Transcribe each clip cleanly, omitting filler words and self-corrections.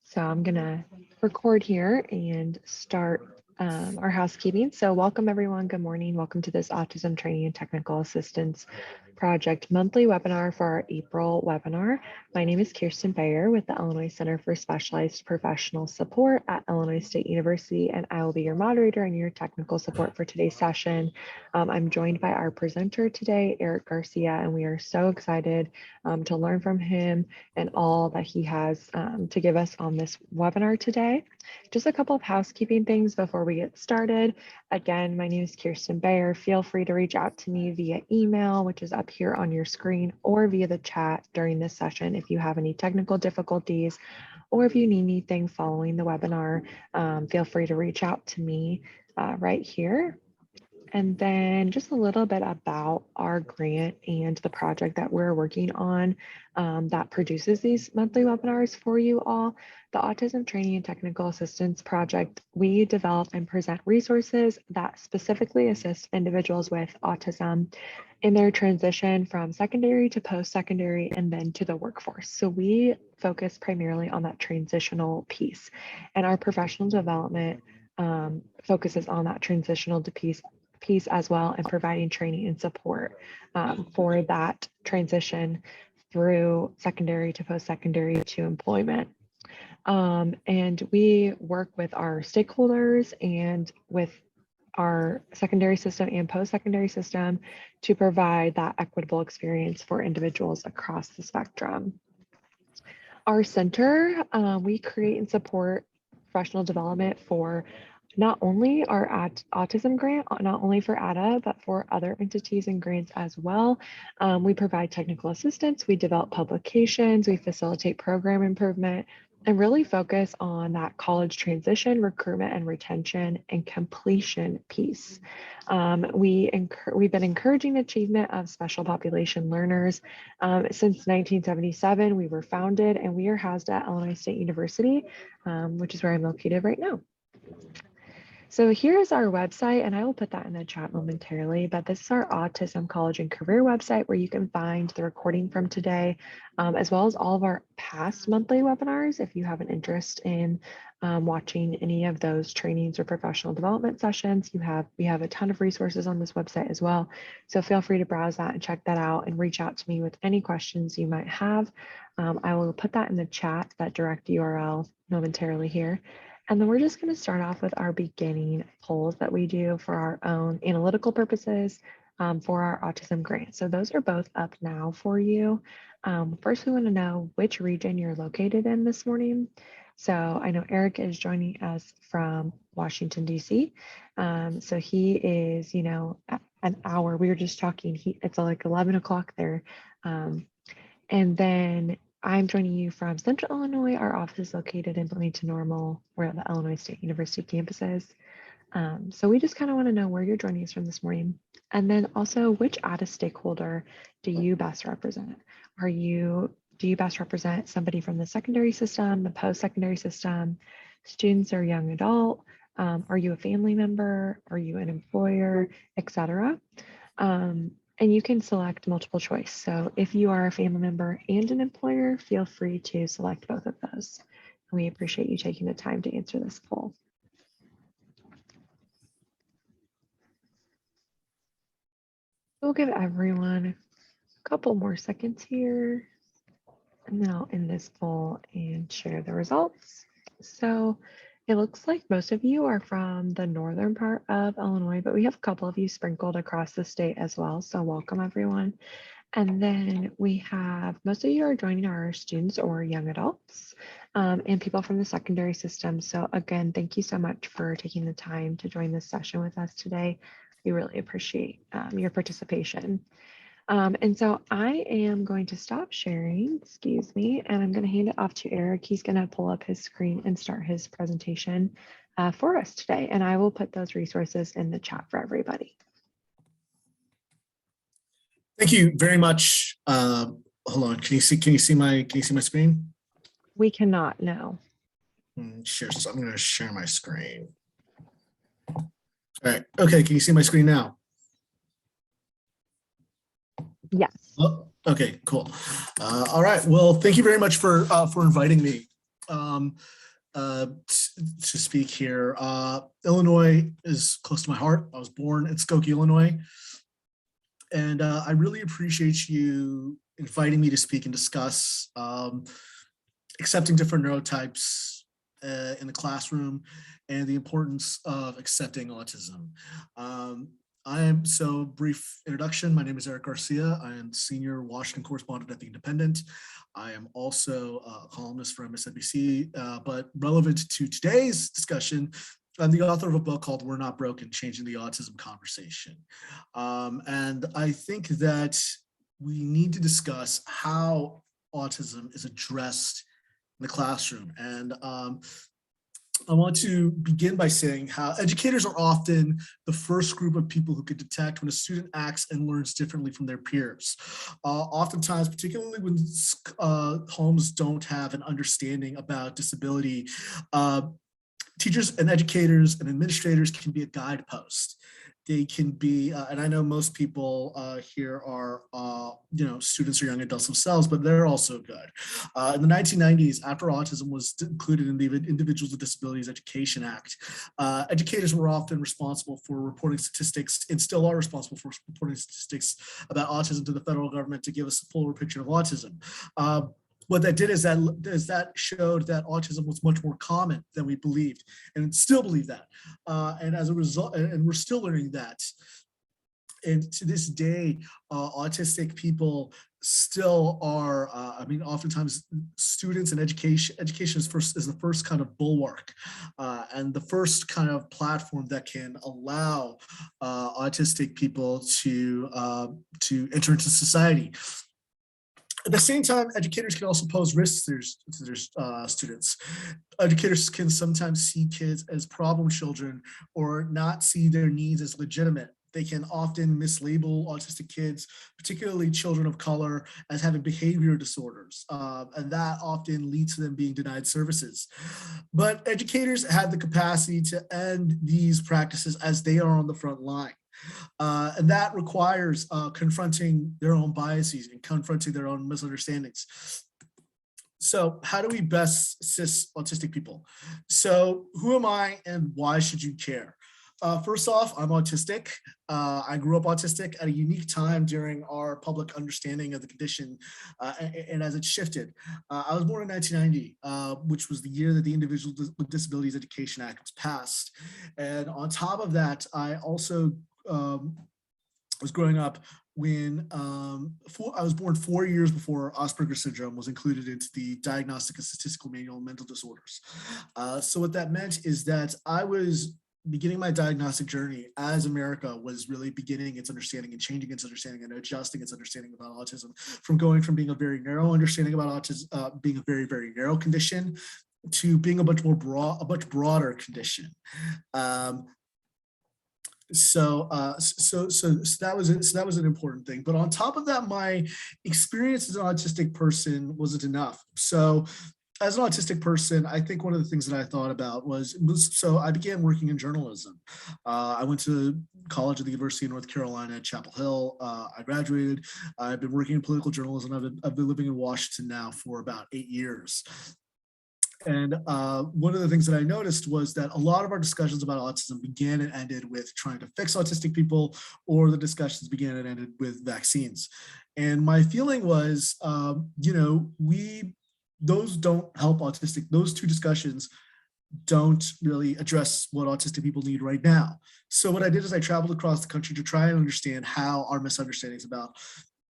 So I'm gonna record here and start our housekeeping. So welcome everyone, good morning. Welcome to this Autism Training and Technical Assistance Project monthly webinar for our April webinar. My name is Kirsten Bayer with the Illinois Center for Specialized Professional Support at Illinois State University, and I will be your moderator and your technical support for today's session. I'm joined by our presenter today, Eric Garcia, and we are so excited to learn from him and all that he has to give us on this webinar today. Just a couple of housekeeping things before we get started. Again, my name is Kirsten Bayer. Feel free to reach out to me via email, which is up here on your screen, or via the chat during this session if you have any technical difficulties, or if you need anything following the webinar, feel free to reach out to me right here. And then just a little bit about our grant and the project that we're working on that produces these monthly webinars for you all. The Autism Training and Technical Assistance Project, we develop and present resources that specifically assist individuals with autism in their transition from secondary to post-secondary and then to the workforce. So we focus primarily on that transitional piece, and our professional development focuses on that transitional piece as well, and providing training and support for that transition through secondary to post-secondary to employment. And we work with our stakeholders and with our secondary system and post-secondary system to provide that equitable experience for individuals across the spectrum. Our center, we create and support professional development for not only our autism grant, not only for ADA, but for other entities and grants as well. We provide technical assistance, we develop publications, we facilitate program improvement, and really focus on that college transition, recruitment and retention, and completion piece. We've been encouraging achievement of special population learners. Since 1977, we were founded, and we are housed at Illinois State University, which is where I'm located right now. So here's our website, and I will put that in the chat momentarily, but this is our Autism College and Career website where you can find the recording from today, as well as all of our past monthly webinars. If you have an interest in watching any of those trainings or professional development sessions, we have a ton of resources on this website as well. So feel free to browse that and check that out and reach out to me with any questions you might have. I will put that in the chat, that direct URL momentarily here. And then we're just going to start off with our beginning polls that we do for our own analytical purposes for our autism grant. So those are both up now for you. First, we want to know which region you're located in this morning. So I know Eric is joining us from Washington, D.C. So he is, an hour. We were just talking. It's like 11 o'clock there. And then I'm joining you from Central Illinois. Our office is located in Bloomington Normal. We're at the Illinois State University campuses. So we just kind of want to know where you're joining us from this morning. And then also, which ADA stakeholder do you best represent? Do you best represent somebody from the secondary system, the post-secondary system, students or young adult? Are you a family member? Are you an employer, etc.? And you can select multiple choice. So if you are a family member and an employer, feel free to select both of those. And we appreciate you taking the time to answer this poll. We'll give everyone a couple more seconds here, and then I'll end this poll and share the results. So it looks like most of you are from the northern part of Illinois, but we have a couple of you sprinkled across the state as well. So welcome everyone. And then we have most of you are joining our students or young adults and people from the secondary system. So again, thank you so much for taking the time to join this session with us today. We really appreciate your participation. And so I am going to stop sharing, excuse me, and I'm going to hand it off to Eric. He's going to pull up his screen and start his presentation for us today. And I will put those resources in the chat for everybody. Thank you very much. Hold on, can you see my screen? We cannot, no. Sure, so I'm going to share my screen. All right, okay, can you see my screen now? Yes. Oh, okay, cool. All right, well, thank you very much for inviting me to speak here. Illinois is close to my heart. I was born in Skokie, Illinois. And I really appreciate you inviting me to speak and discuss accepting different neurotypes in the classroom and the importance of accepting autism. Brief introduction. My name is Eric Garcia. I am senior Washington correspondent at The Independent. I am also a columnist for MSNBC, but relevant to today's discussion, I'm the author of a book called We're Not Broken, Changing the Autism Conversation. And I think that we need to discuss how autism is addressed in the classroom. And I want to begin by saying how educators are often the first group of people who can detect when a student acts and learns differently from their peers. Oftentimes, particularly when homes don't have an understanding about disability, teachers and educators and administrators can be a guidepost. They can be, and I know most people here are, students or young adults themselves, but they're also good. In the 1990s, after autism was included in the Individuals with Disabilities Education Act, educators were often responsible for reporting statistics and still are responsible for reporting statistics about autism to the federal government to give us a fuller picture of autism. What that did is that showed that autism was much more common than we believed, and still believe that. And as a result, and we're still learning that. And to this day, autistic people still are. Oftentimes, students and education is the first kind of bulwark, and the first kind of platform that can allow autistic people to enter into society. At the same time, educators can also pose risks to their students. Educators can sometimes see kids as problem children or not see their needs as legitimate. They can often mislabel autistic kids, particularly children of color, as having behavior disorders, and that often leads to them being denied services. But educators have the capacity to end these practices as they are on the front line. And that requires confronting their own biases and confronting their own misunderstandings. So how do we best assist autistic people? So who am I and why should you care? First off, I'm autistic. I grew up autistic at a unique time during our public understanding of the condition and as it shifted. I was born in 1990, which was the year that the Individuals with Disabilities Education Act was passed. And on top of that, I also was growing up when I was born 4 years before Asperger's syndrome was included into the Diagnostic and Statistical Manual of Mental Disorders. So what that meant is that I was beginning my diagnostic journey as America was really beginning its understanding and changing its understanding and adjusting its understanding about autism, from going from being a very narrow understanding about autism, being a very, very narrow condition, to being a much broader condition. So that was an important thing. But on top of that, my experience as an autistic person wasn't enough. So as an autistic person, I think one of the things that I thought about was so I began working in journalism. I went to college at the University of North Carolina at Chapel Hill. I graduated. I've been working in political journalism. I've been living in Washington now for about 8 years. And one of the things that I noticed was that a lot of our discussions about autism began and ended with trying to fix autistic people, or the discussions began and ended with vaccines. And my feeling was, those don't help autistic. Those two discussions don't really address what autistic people need right now. So what I did is I traveled across the country to try and understand how our misunderstandings about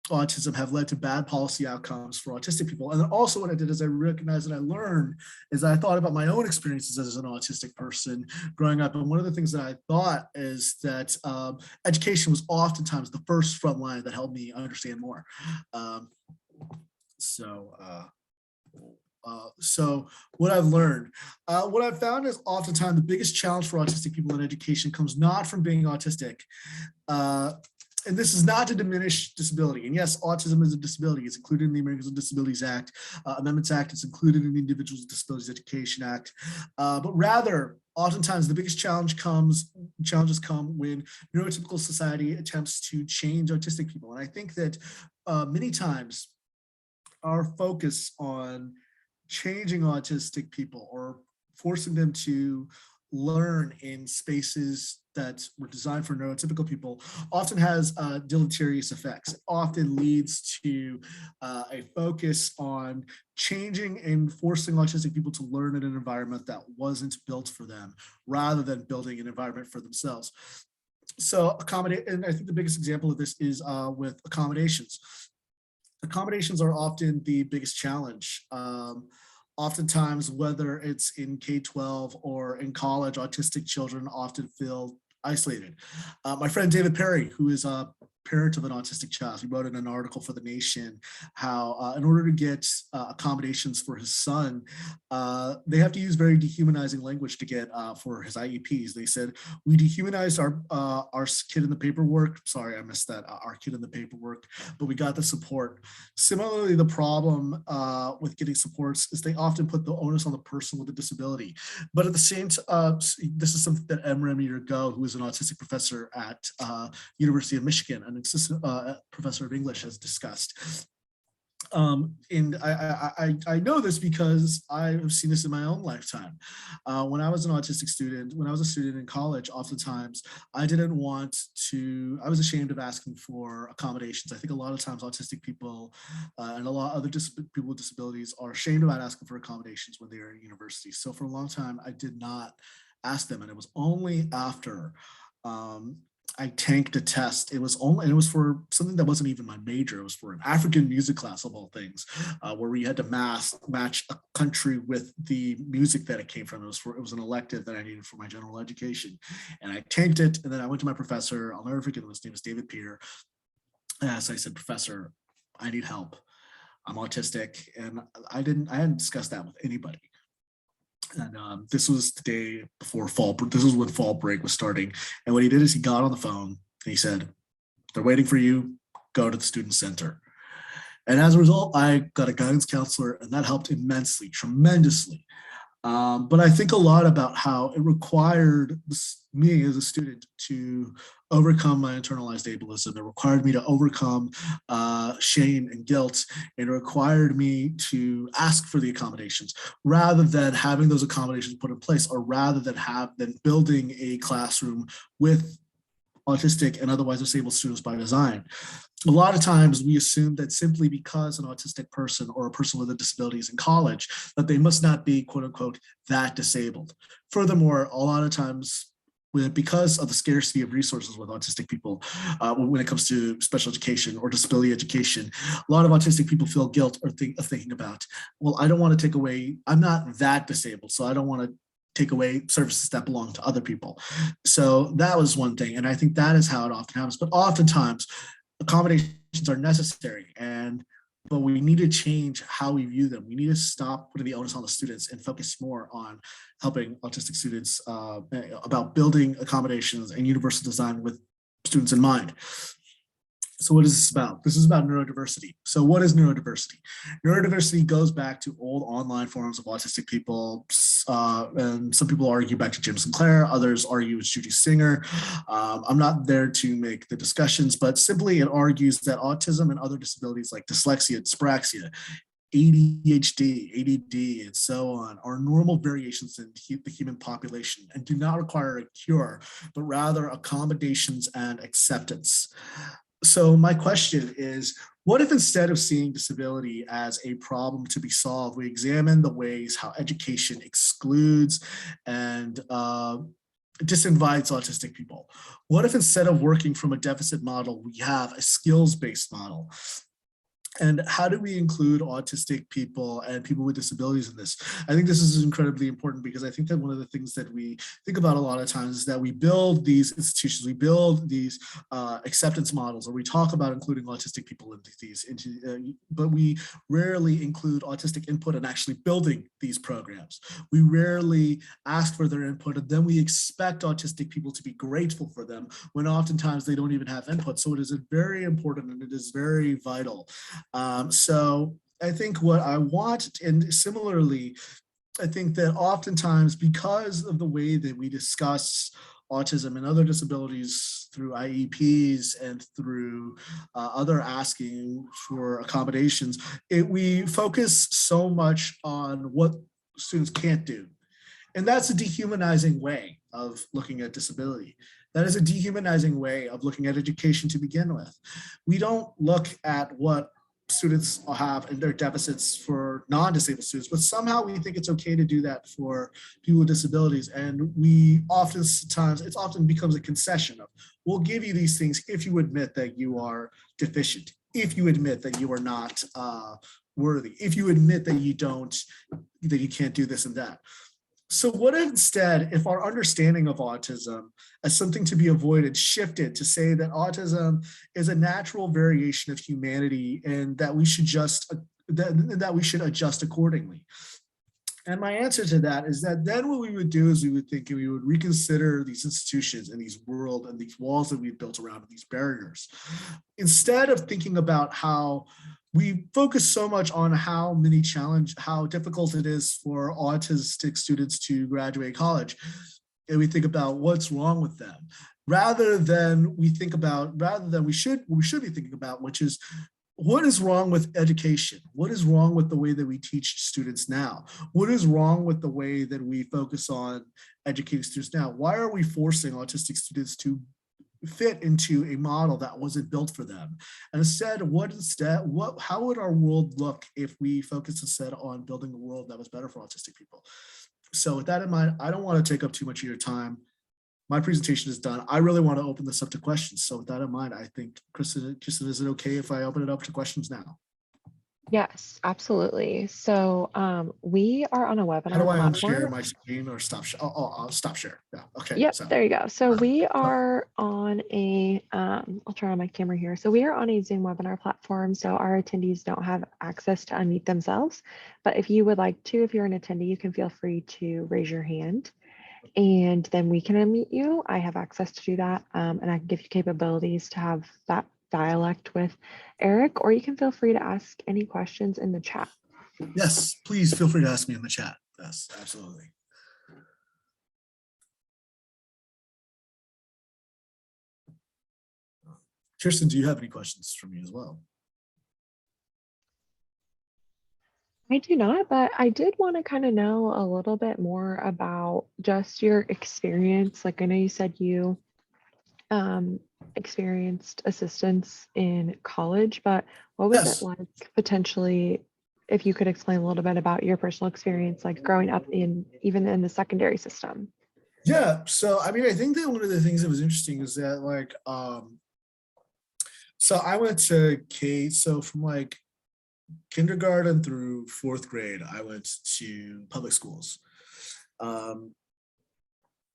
autism have led to bad policy outcomes for autistic people. And then also what I did is I recognized and I learned is I thought about my own experiences as an autistic person growing up. And one of the things that I thought is that education was oftentimes the first front line that helped me understand more. So what I've learned, what I've found is oftentimes the biggest challenge for autistic people in education comes not from being autistic. And this is not to diminish disability. And yes, autism is a disability. It's included in the Americans with Disabilities Act, Amendments Act. It's included in the Individuals with Disabilities Education Act. But rather, oftentimes the biggest challenges come when neurotypical society attempts to change autistic people. And I think that many times our focus on changing autistic people or forcing them to learn in spaces that were designed for neurotypical people often has deleterious effects. It often leads to a focus on changing and forcing autistic people to learn in an environment that wasn't built for them, rather than building an environment for themselves. So accommodate, and I think the biggest example of this is with accommodations. Accommodations are often the biggest challenge. Oftentimes, whether it's in K-12 or in college, autistic children often feel isolated. My friend David Perry, who is a parent of an autistic child, he wrote in an article for The Nation how in order to get accommodations for his son, they have to use very dehumanizing language to get for his IEPs. They said, we dehumanized our kid in the paperwork. Sorry, I missed that, our kid in the paperwork, but we got the support. Similarly, the problem with getting supports is they often put the onus on the person with a disability. But at the same time, this is something that Emre Go, who is an autistic professor at University of Michigan, an assistant professor of English, has discussed. And I know this because I've seen this in my own lifetime. When I was an autistic student, when I was a student in college, oftentimes I didn't want to, I was ashamed of asking for accommodations. I think a lot of times autistic people and a lot of other people with disabilities are ashamed about asking for accommodations when they are in university. So for a long time, I did not ask them. And it was only after I tanked a test. It was for something that wasn't even my major. It was for an African music class of all things, where we had to match a country with the music that it came from. It was an elective that I needed for my general education, and I tanked it. And then I went to my professor. I'll never forget him. His name is David Peer. And so I said, Professor, I need help. I'm autistic, and I hadn't discussed that with anybody. And this was the day before fall. This was when fall break was starting. And what he did is he got on the phone and he said, they're waiting for you, go to the student center. And as a result, I got a guidance counselor, and that helped immensely, tremendously. But I think a lot about how it required me as a student to overcome my internalized ableism. It required me to overcome shame and guilt. It required me to ask for the accommodations rather than having those accommodations put in place, or rather than building a classroom with autistic and otherwise disabled students by design. A lot of times we assume that simply because an autistic person or a person with a disability is in college, that they must not be, quote unquote, that disabled. Furthermore, a lot of times, because of the scarcity of resources with autistic people, when it comes to special education or disability education, a lot of autistic people feel guilt of thinking about, well, I don't want to take away, I'm not that disabled, so I don't want to take away services that belong to other people. So that was one thing. And I think that is how it often happens. But oftentimes accommodations are necessary, but we need to change how we view them. We need to stop putting the onus on the students and focus more on helping autistic students about building accommodations and universal design with students in mind. So what is this about? This is about neurodiversity. So what is neurodiversity? Neurodiversity goes back to old online forums of autistic people. And some people argue back to Jim Sinclair, others argue it's Judy Singer. I'm not there to make the discussions, but simply it argues that autism and other disabilities like dyslexia, dyspraxia, ADHD, ADD, and so on are normal variations in the human population and do not require a cure, but rather accommodations and acceptance. So my question is, what if instead of seeing disability as a problem to be solved, we examine the ways how education excludes and disinvites autistic people? What if instead of working from a deficit model, we have a skills-based model? And how do we include autistic people and people with disabilities in this? I think this is incredibly important because I think that one of the things that we think about a lot of times is that we build these institutions, we build these acceptance models, or we talk about including autistic people into these, but we rarely include autistic input in actually building these programs. We rarely ask for their input, and then we expect autistic people to be grateful for them when oftentimes they don't even have input. So it is very important and it is very vital. So I think what I want, and similarly, I think that oftentimes because of the way that we discuss autism and other disabilities through IEPs and through other asking for accommodations, we focus so much on what students can't do. And that's a dehumanizing way of looking at disability. That is a dehumanizing way of looking at education to begin with. We don't look at what students have in their deficits for non-disabled students, but somehow we think it's okay to do that for people with disabilities. And we oftentimes, it often becomes a concession of, we'll give you these things if you admit that you are deficient, if you admit that you are not worthy, if you admit that you can't do this and that. So what if instead, if our understanding of autism as something to be avoided shifted to say that autism is a natural variation of humanity and that we should adjust accordingly? And my answer to that is that then what we would do is we would reconsider these institutions and these walls that we've built around these barriers. Instead of thinking about how we focus so much on how difficult it is for autistic students to graduate college, and we think about what's wrong with them, rather than we should be thinking about, which is, what is wrong with education? What is wrong with the way that we teach students now? What is wrong with the way that we focus on educating students now? Why are we forcing autistic students to fit into a model that wasn't built for them? And instead, how would our world look if we focused instead on building a world that was better for autistic people? So with that in mind, I don't want to take up too much of your time. My presentation is done. I really want to open this up to questions. So with that in mind, I think, Kristen, is it okay if I open it up to questions now? Yes, absolutely. So we are on a webinar How do I platform. unshare my screen or stop share? I'll stop share. Yeah, okay. Yep, So there you go. So we are on a, I'll turn on my camera here. So we are on a Zoom webinar platform. So our attendees don't have access to unmute themselves. But if you would like to, if you're an attendee, you can feel free to raise your hand and then we can unmute you. I have access to do that. And I can give you capabilities to have that dialect with Eric, or you can feel free to ask any questions in the chat. yes, please feel free to ask me in the chat. Yes, absolutely. Kirsten, do you have any questions for me as well? I do not, but I did want to kind of know a little bit more about just your experience. Like I know you said you experienced assistance in college, but what was it like potentially, if you could explain a little bit about your personal experience, like growing up even in the secondary system? Yeah, so I mean, I think that one of the things that was interesting is that like, so I went to so from like kindergarten through 4th grade, I went to public schools.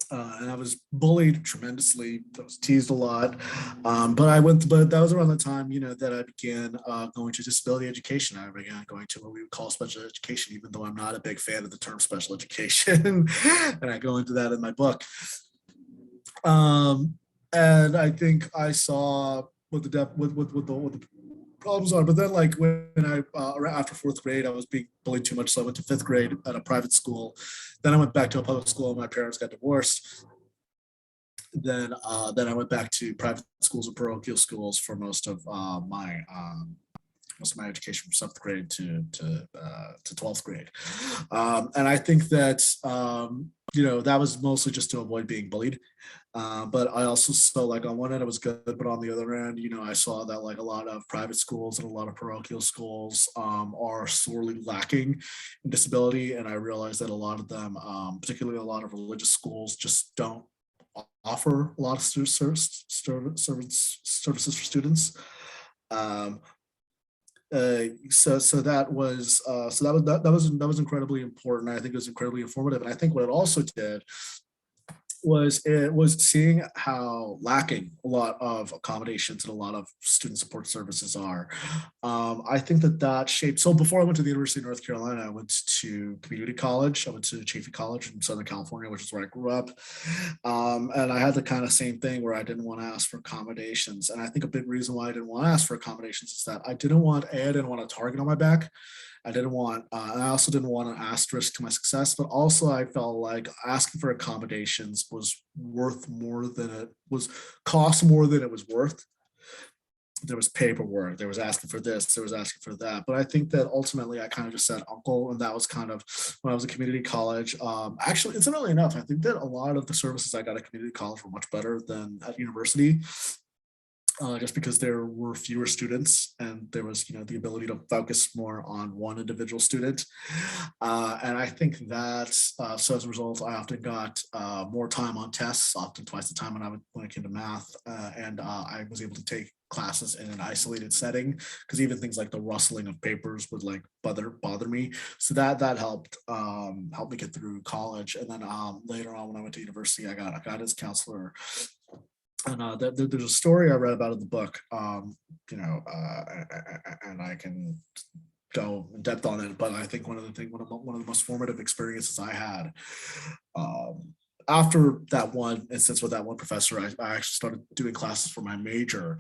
And I was bullied tremendously. I was teased a lot. But that was around the time, that I began going to disability education. I began going to what we would call special education, even though I'm not a big fan of the term special education. And I go into that in my book. And I think I saw what the problems are. But then like when I, after 4th grade, I was being bullied too much. So I went to 5th grade at a private school. Then I went back to a public school and my parents got divorced. Then I went back to private schools and parochial schools for most of my education from 7th grade to 12th grade. And I think that, that was mostly just to avoid being bullied. But I also saw like on one end it was good, but on the other end, I saw that like a lot of private schools and a lot of parochial schools are sorely lacking in disability. And I realized that a lot of them, particularly a lot of religious schools, just don't offer a lot of services for students. So that was incredibly important. I think it was incredibly informative. And I think what it also did was seeing how lacking a lot of accommodations and a lot of student support services are. I think that shaped. So before I went to the University of North Carolina, I went to community college. I went to Chaffey College in Southern California, which is where I grew up. And I had the kind of same thing where I didn't want to ask for accommodations. And I think a big reason why I didn't want to ask for accommodations is that I didn't want a target on my back. I didn't want, and I also didn't want an asterisk to my success, but also I felt like asking for accommodations was worth more than it was, cost more than it was worth. There was paperwork, there was asking for this, there was asking for that. But I think that ultimately I kind of just said uncle, and that was kind of when I was at community college. Actually, incidentally enough, I think that a lot of the services I got at community college were much better than at university. Just because there were fewer students and there was, the ability to focus more on one individual student. And I think that, so as a result, I often got more time on tests, often twice the time when it came to math. And I was able to take classes in an isolated setting, because even things like the rustling of papers would like bother me. So that helped me get through college. And then later on, when I went to university, I got a guidance counselor. And there's a story I read about in the book, and I can go in depth on it. But I think one of the most formative experiences I had after that one instance with that one professor, I actually started doing classes for my major.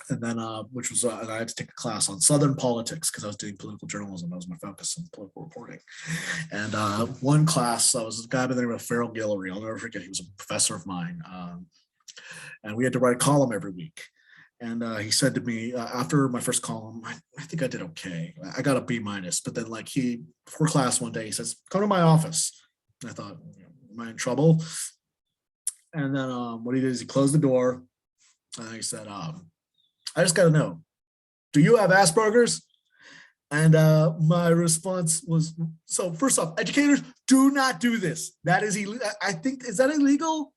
And then, which was, and I had to take a class on Southern politics because I was doing political journalism. That was my focus in political reporting. And one class, I was a guy by the name of Farrell Guillory. I'll never forget. He was a professor of mine. And we had to write a column every week. And he said to me after my first column, I think I did okay. I got a B minus, but then before class one day, he says, come to my office. And I thought, am I in trouble? And then what he did is he closed the door and he said, I just got to know, do you have Asperger's? And my response was, so first off, educators, do not do this. That is illegal. I think, is that illegal?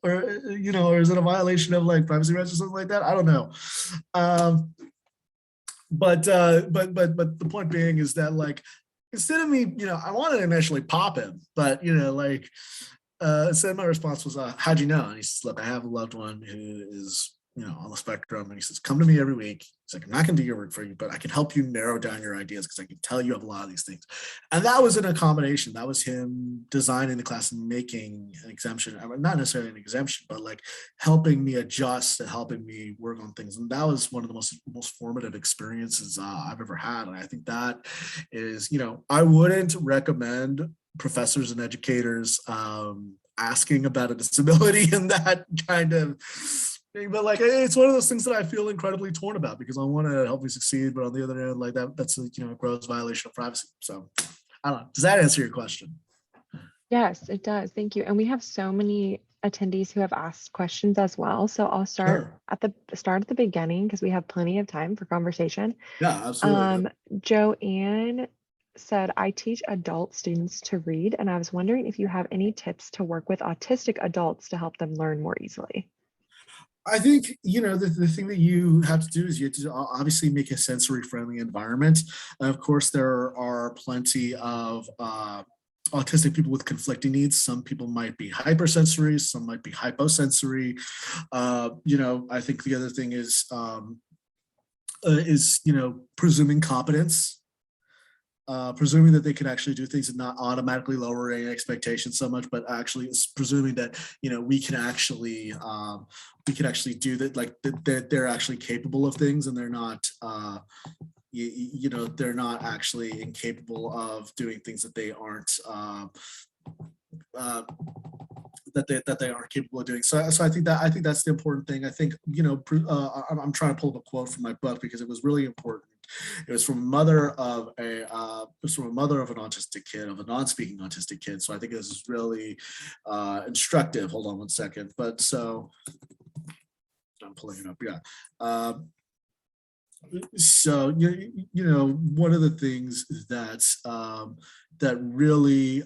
Or is it a violation of like privacy rights or something like that? I don't know. But the point being is that instead of me, I wanted to initially pop him, but instead my response was, how'd you know? And he says, look, I have a loved one who is on the spectrum, and he says, come to me every week. He's like, I'm not going to do your work for you, but I can help you narrow down your ideas because I can tell you have a lot of these things. And that was an accommodation. That was him designing the class and making an exemption. I mean, not necessarily an exemption, but helping me adjust and helping me work on things. And that was one of the most formative experiences I've ever had. And I think that is, I wouldn't recommend professors and educators asking about a disability in that kind of thing. But it's one of those things that I feel incredibly torn about, because I want to help you succeed, but on the other hand, that's a gross violation of privacy. So I don't know. Does that answer your question? Yes, it does. Thank you. And we have so many attendees who have asked questions as well. So I'll start at the beginning because we have plenty of time for conversation. Yeah, absolutely. Joanne said, I teach adult students to read, and I was wondering if you have any tips to work with autistic adults to help them learn more easily. I think, the thing that you have to do is you have to obviously make a sensory friendly environment. And of course, there are plenty of autistic people with conflicting needs. Some people might be hypersensory, some might be hyposensory. I think the other thing is presuming competence. Presuming that they can actually do things and not automatically lowering expectations so much, but actually it's presuming that we can actually do that, that they're actually capable of things, and they're not they're not actually incapable of doing things that they aren't that they aren't capable of doing. So I think that's the important thing. I think I'm trying to pull up a quote from my book because it was really important. It was from a mother of an autistic kid, of a non-speaking autistic kid. So I think this is really instructive. Hold on one second. But so I'm pulling it up. Yeah. So one of the things that really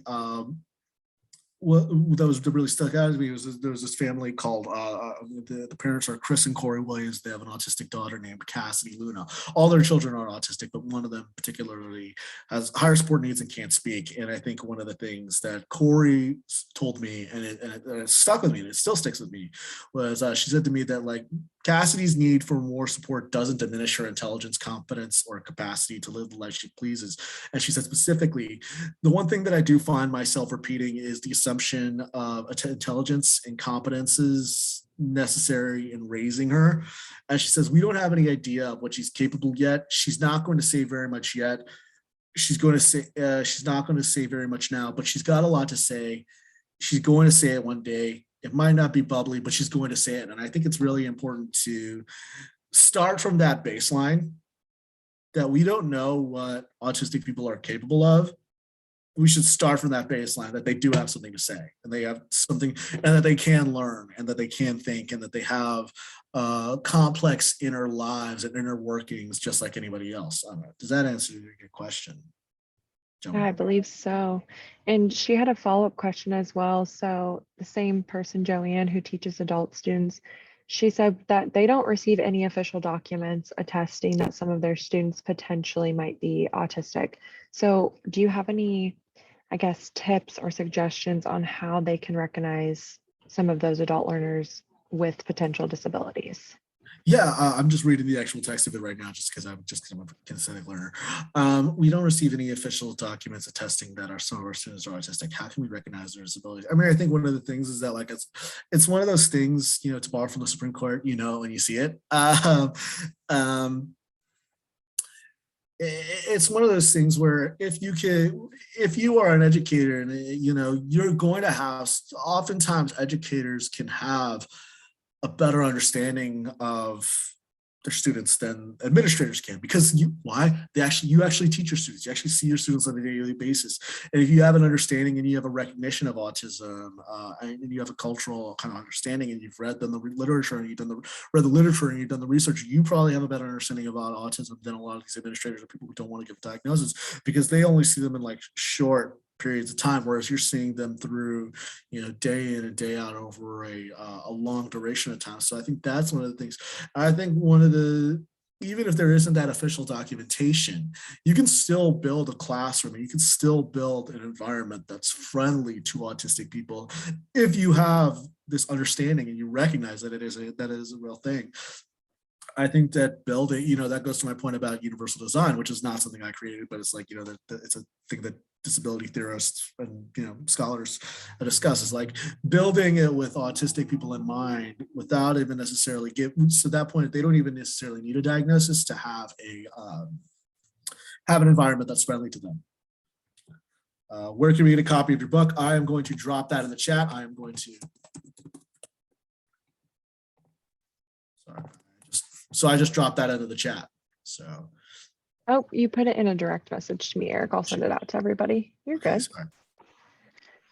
that really stuck out to me was there was this family called the parents are Chris and Corey Williams. They have an autistic daughter named Cassidy Luna. All their children are autistic, but one of them particularly has higher support needs and can't speak. And I think one of the things that Corey told me, and it stuck with me, and it still sticks with me, was she said to me that Cassidy's need for more support doesn't diminish her intelligence, competence, or capacity to live the life she pleases. And she said specifically, the one thing that I do find myself repeating is the assumption of intelligence and competences necessary in raising her. And she says, we don't have any idea of what she's capable yet. She's not going to say very much yet. She's going to say, she's not going to say very much now, but she's got a lot to say. She's going to say it one day. It might not be bubbly, but she's going to say it. And I think it's really important to start from that baseline that we don't know what autistic people are capable of. We should start from that baseline that they do have something to say, and they have something, and that they can learn, and that they can think, and that they have complex inner lives and inner workings just like anybody else. I don't know. Does that answer your question? Yeah, I believe so. And she had a follow-up question as well. So the same person, Joanne, who teaches adult students, she said that they don't receive any official documents attesting that some of their students potentially might be autistic. So do you have any, I guess, tips or suggestions on how they can recognize some of those adult learners with potential disabilities? Yeah, I'm just reading the actual text of it right now, just because I'm a kinesthetic learner. We don't receive any official documents attesting that some of our students are autistic. How can we recognize their disabilities? I mean, I think one of the things is that, like, it's one of those things, you know, to borrow from the Supreme Court, you know, when you see it. It's one of those things where if you are an educator, and you know, you're going to have, oftentimes educators can have a better understanding of their students than administrators can, because you actually teach your students, you actually see your students on a daily basis. And if you have an understanding and you have a recognition of autism, and you have a cultural kind of understanding, and you've read the literature, and you've read the literature, and you've done the research, you probably have a better understanding about autism than a lot of these administrators or people who don't want to give a diagnosis, because they only see them in like short periods of time, whereas you're seeing them through, you know, day in and day out over a long duration of time. So I think that's one of the things. I think even if there isn't that official documentation, you can still build a classroom, and you can still build an environment that's friendly to autistic people if you have this understanding and you recognize that it is a real thing. I think that building, you know, that goes to my point about universal design, which is not something I created, but it's like, you know, that it's a thing that disability theorists and, you know, scholars discuss, is like building it with autistic people in mind without even necessarily so at that point, they don't even necessarily need a diagnosis to have an environment that's friendly to them. Where can we get a copy of your book? I am going to drop that in the chat. So I just dropped that into the chat. So. Oh, you put it in a direct message to me, Eric. I'll send it out to everybody. You're good. Sorry.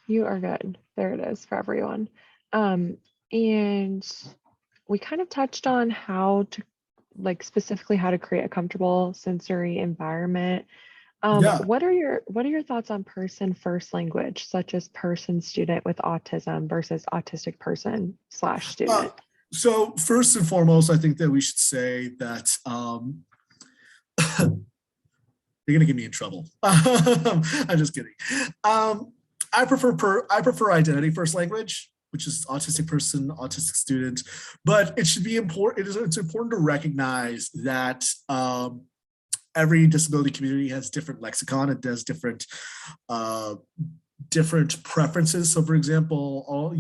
You are good. There it is for everyone. And we kind of touched on how to, like, specifically how to create a comfortable sensory environment. Yeah. What are your thoughts on person first language, such as person student with autism versus autistic person / student? So first and foremost, I think that we should say that you're gonna get me in trouble. I'm just kidding. I prefer identity first language, which is autistic person, autistic student, but it should be important. It's important to recognize that every disability community has different lexicon. It does different preferences. So, for example,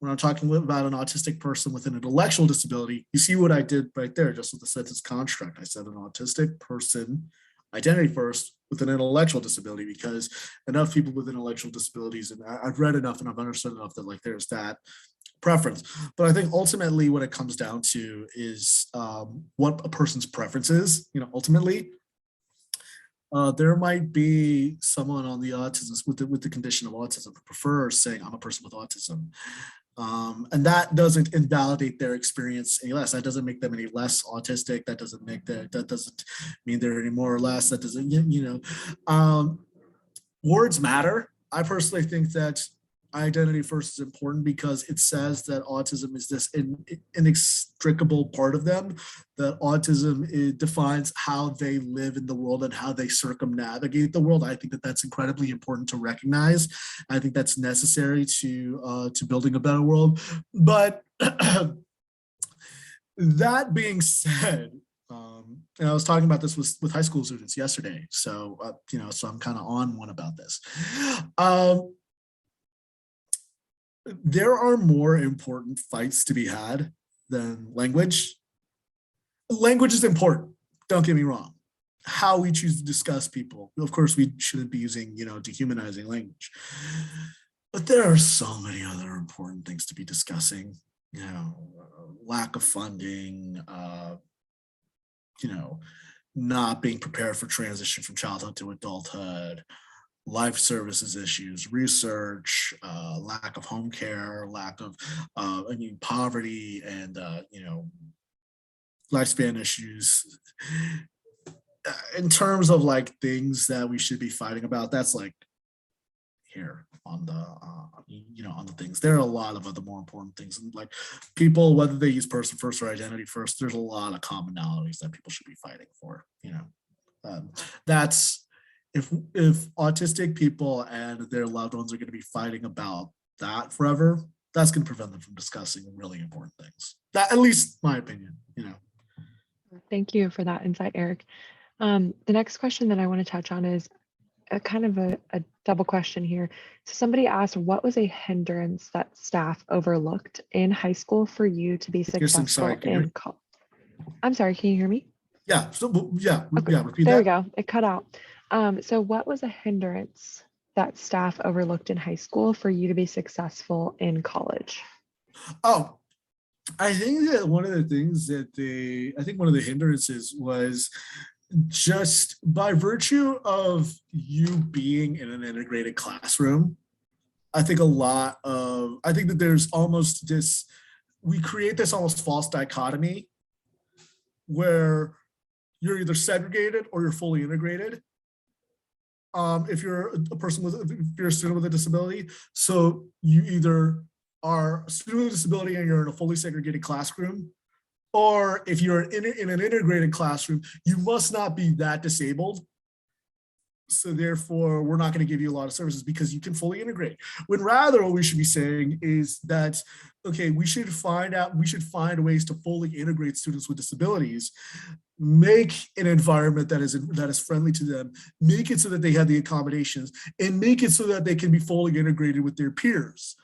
when I'm talking about an autistic person with an intellectual disability, you see what I did right there, just with the sentence construct. I said an autistic person, identity first, with an intellectual disability, because enough people with intellectual disabilities, and I've read enough and I've understood enough that, like, there's that preference. But I think ultimately what it comes down to is what a person's preference is. Ultimately, there might be someone on the autism with the condition of autism who prefers saying I'm a person with autism. And that doesn't invalidate their experience any less. That doesn't make them any less autistic. That doesn't mean they're any more or less. That doesn't, words matter. I personally think that identity first is important because it says that autism is this inextricable part of them, that autism defines how they live in the world and how they circumnavigate the world. I think that that's incredibly important to recognize. I think that's necessary to building a better world. But that being said, and I was talking about this with high school students yesterday, so so I'm kind of on one about this. there are more important fights to be had than language. Language is important, don't get me wrong. How we choose to discuss people, of course, we shouldn't be using, dehumanizing language. But there are so many other important things to be discussing, lack of funding, not being prepared for transition from childhood to adulthood, life services issues, research, lack of home care, lack of, poverty, and, lifespan issues. In terms of like things that we should be fighting about, that's like here on the, on the things. There are a lot of other more important things, and like people, whether they use person first or identity first, there's a lot of commonalities that people should be fighting for. That's if autistic people and their loved ones are going to be fighting about that forever, that's going to prevent them from discussing really important things. That, at least my opinion. Thank you for that insight, Eric. The next question that I want to touch on is a kind of a double question here. So somebody asked, what was a hindrance that staff overlooked in high school for you to be successful in college? I'm sorry, can you hear me? Yeah, so yeah, okay. Yeah, repeat there that. we go, it cut out. So what was a hindrance that staff overlooked in high school for you to be successful in college? Oh, I think that one of the things that one of the hindrances was just by virtue of you being in an integrated classroom. I think that there's almost this, we create this almost false dichotomy where you're either segregated or you're fully integrated. If you're a person if you're a student with a disability, so you either are a student with a disability and you're in a fully segregated classroom, or if you're in an integrated classroom, you must not be that disabled. So therefore, we're not going to give you a lot of services because you can fully integrate. When rather what we should be saying is that, okay, we should find ways to fully integrate students with disabilities, make an environment that is friendly to them, make it so that they have the accommodations, and make it so that they can be fully integrated with their peers.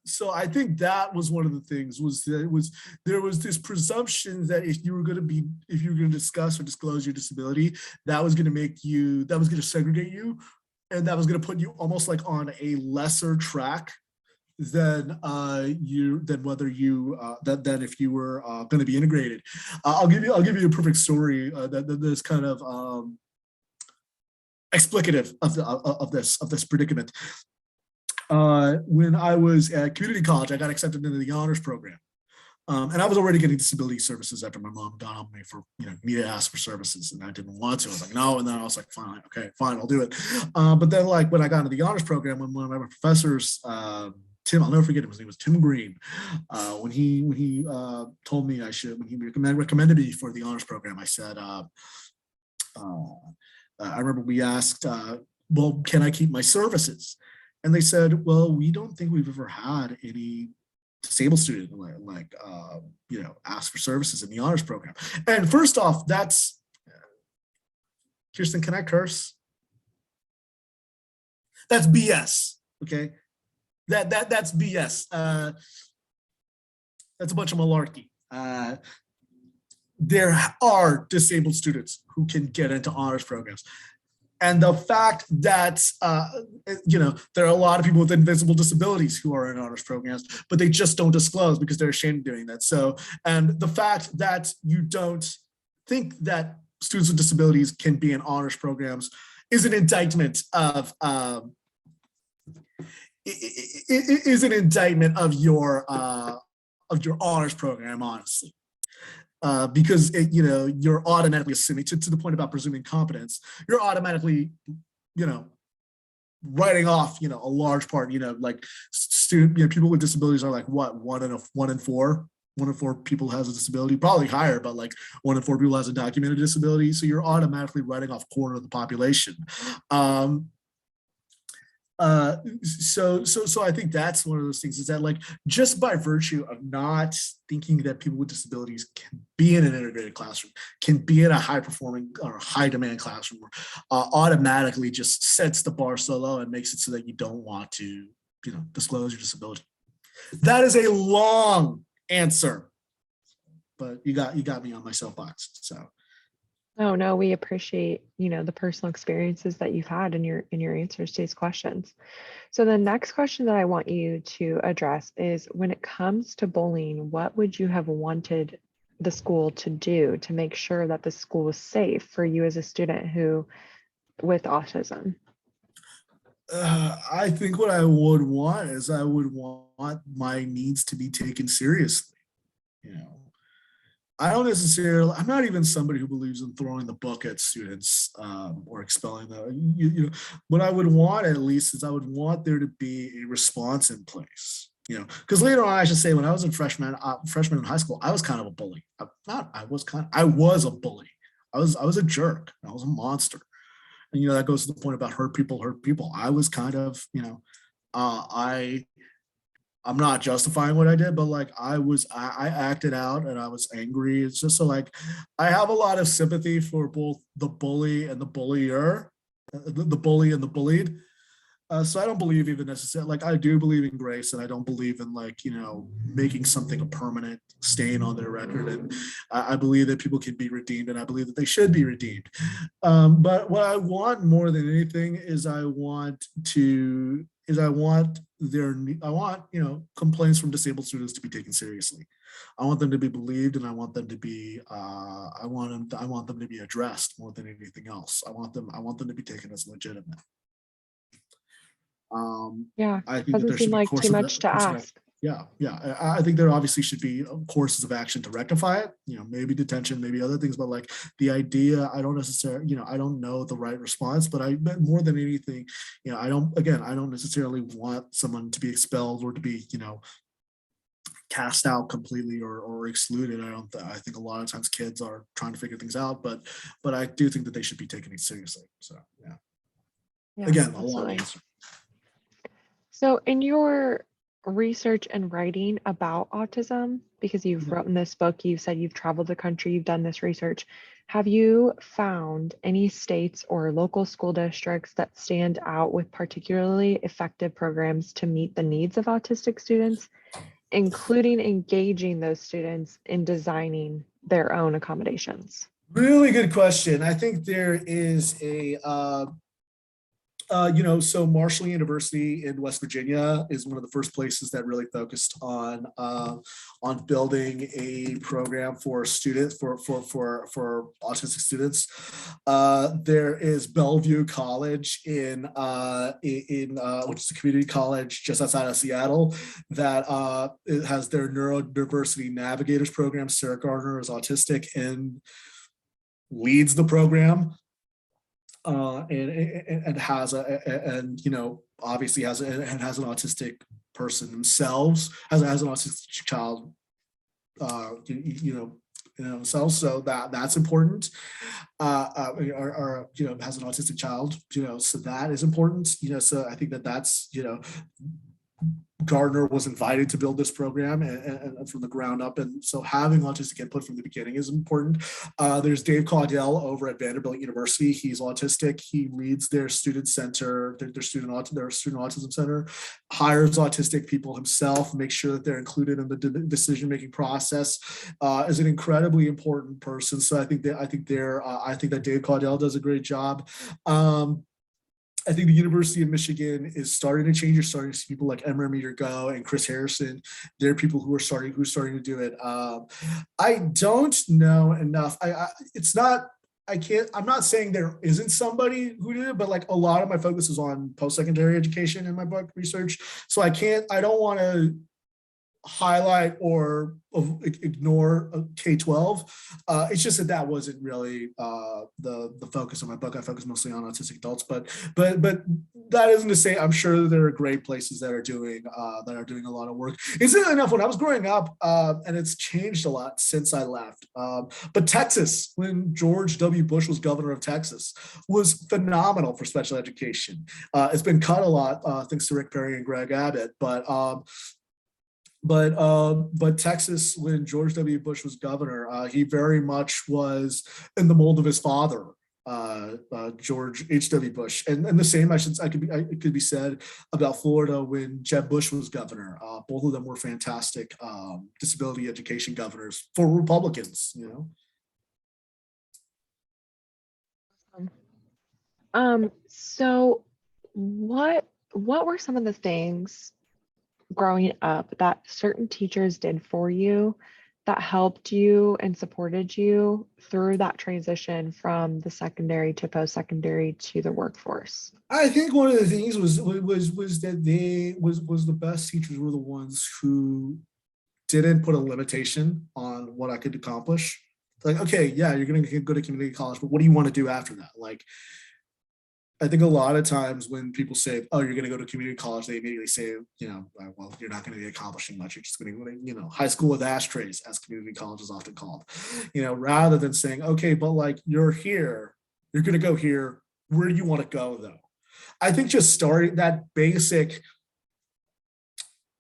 So I think that was one of the things, there was this presumption that if you were going to discuss or disclose your disability, that was going to segregate you, and that was going to put you almost like on a lesser track than if you were going to be integrated. I'll give you a perfect story that's kind of explicative of this predicament. When I was at community college, I got accepted into the honors program. And I was already getting disability services after my mom got on me for, me to ask for services, and I didn't want to. I was like, no. And then I was like, fine, okay, fine, I'll do it. But then like when I got into the honors program, when one of my professors, Tim, I'll never forget him, his name was Tim Green. When he told me when he recommended me for the honors program, I said, I remember we asked, well, can I keep my services? And they said, well, we don't think we've ever had any disabled student ask for services in the honors program. And first off, that's, Kirsten, can I curse? That's BS, okay? That's BS. That's a bunch of malarkey. There are disabled students who can get into honors programs. And the fact that, there are a lot of people with invisible disabilities who are in honors programs, but they just don't disclose because they're ashamed of doing that. So, and the fact that you don't think that students with disabilities can be in honors programs is an indictment of, your honors program, honestly. Because you're automatically assuming, to the point about presuming competence, you're automatically, writing off, a large part, like people with disabilities are like what, one in four people has a disability, probably higher, but like 1 in 4 people has a documented disability. So you're automatically writing off a quarter of the population. So I think that's one of those things, is that like just by virtue of not thinking that people with disabilities can be in an integrated classroom, can be in a high performing or high demand classroom, automatically just sets the bar so low and makes it so that you don't want to disclose your disability. That is a long answer, but you got me on my soapbox. So. Oh no, we appreciate, the personal experiences that you've had in your answers to these questions. So the next question that I want you to address is, when it comes to bullying, what would you have wanted the school to do to make sure that the school was safe for you as a student with autism? I think what I would want is I would want my needs to be taken seriously. I don't necessarily, I'm not even somebody who believes in throwing the book at students or expelling them. What I would want at least is I would want there to be a response in place. Because later on, I should say, when I was a freshman in high school, I was kind of a bully. I was a bully. I was a jerk. I was a monster. And that goes to the point about hurt people. I was kind of, I'm not justifying what I did, but like I acted out and I was angry. It's just so like, I have a lot of sympathy for both the bully and the bullier, the bully and the bullied. So I don't believe even necessarily, like I do believe in grace, and I don't believe in making something a permanent stain on their record. And I believe that people can be redeemed, and I believe that they should be redeemed. But what I want more than anything is I want complaints from disabled students to be taken seriously. I want them to be believed, and I want them to be I want them to be addressed more than anything else. I want them to be taken as legitimate. Yeah, I think that doesn't there seem should be like too much to ask. Yeah. I think there obviously should be courses of action to rectify it. Maybe detention, maybe other things, but like the idea, I don't necessarily, I don't know the right response, but more than anything, I don't necessarily want someone to be expelled or to be, cast out completely or excluded. I think a lot of times kids are trying to figure things out, but I do think that they should be taken seriously. So Yeah, again, a long absolutely. answer. So in your research and writing about autism, because you've written this book, you said you've traveled the country, you've done this research, have you found any states or local school districts that stand out with particularly effective programs to meet the needs of autistic students, including engaging those students in designing their own accommodations? Really good question. I think there is so Marshall University in West Virginia is one of the first places that really focused on building a program for students for autistic students. There is Bellevue College in which is a community college just outside of Seattle that it has their Neurodiversity Navigators program. Sarah Gardner is autistic and leads the program. And has obviously has an autistic person themselves, has an autistic child, themselves. So that's important. Or has an autistic child, so that is important. So I think that's Gardner was invited to build this program and from the ground up. And so having autistic input from the beginning is important. There's Dave Caudell over at Vanderbilt University. He's autistic. He leads their student center, their student autism center, hires autistic people himself, makes sure that they're included in the decision-making process, is an incredibly important person. So I think that Dave Caudell does a great job. I think the University of Michigan is starting to change. You're starting to see people like Emma Meter Go and Chris Harrison. They're people who are starting to do it. I don't know enough. I'm not saying there isn't somebody who did it, but like a lot of my focus is on post-secondary education in my book research. So I don't want to highlight or ignore K-12. It's just that wasn't really the focus of my book. I focus mostly on autistic adults, but that isn't to say I'm sure there are great places that are doing a lot of work. Incidentally enough, when I was growing up, and it's changed a lot since I left, but Texas, when George W. Bush was governor of Texas, was phenomenal for special education. It's been cut a lot thanks to Rick Perry and Greg Abbott, but Texas, when George W. Bush was governor, he very much was in the mold of his father. George H.W. Bush, and the same it could be said about Florida when Jeb Bush was governor. Both of them were fantastic disability education governors for Republicans. So what were some of the things growing up that certain teachers did for you that helped you and supported you through that transition from the secondary to post-secondary to the workforce? I think one of the things was that the best teachers were the ones who didn't put a limitation on what I could accomplish. Like, okay, yeah, you're going to go to community college, but what do you want to do after that? Like, I think a lot of times when people say, oh, you're going to go to community college, they immediately say, well, you're not going to be accomplishing much. You're just going to go to, high school with ashtrays, as community college is often called, rather than saying, okay, but like, you're here, you're going to go here. Where do you want to go though? I think just starting that basic,